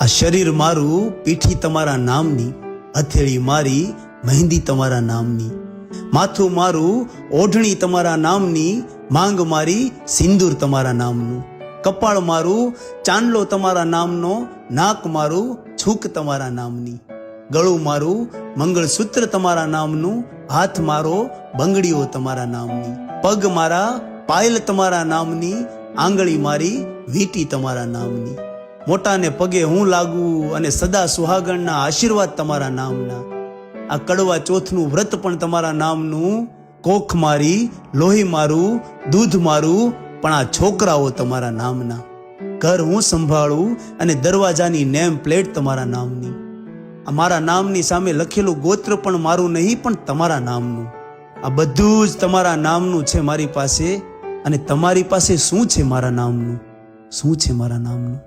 આ શરીર મારું પીઠી તમારા નામની, હથેળી મારી મહેંદી તમારા નામની, માથું મારું ઓઢણી તમારા નામની, માંગ મારી સિંદૂર તમારા નામનું, કપાળ મારું ચાંદલો તમારા નામનો, નાક મારું છૂક તમારા નામની, ગળું મારું મંગળસૂત્ર તમારા નામનું, હાથ મારો બંગડીઓ તમારા નામની, પગ મારા પાયલ તમારા નામની, આંગળી મારી વીંટી તમારા નામની, મોટાને પગે હું લાગુ અને સદા સુહાગણના આશીર્વાદ તમારા નામના, આ કડવા ચોથનું વ્રત પણ તમારા નામનું, કોખ મારી લોહી મારું દૂધ મારું પણ આ છોકરાઓ તમારા નામના, ઘર હું સંભાળું અને દરવાજાની નેમ પ્લેટ તમારા નામની, મારા નામની સામે લખેલું ગોત્ર પણ મારું નહીં પણ તમારા નામનું, આ બધું જ તમારા નામનું છે મારી પાસે. અને તમારી પાસે શું છે મારા નામનું? શું છે મારા નામનું?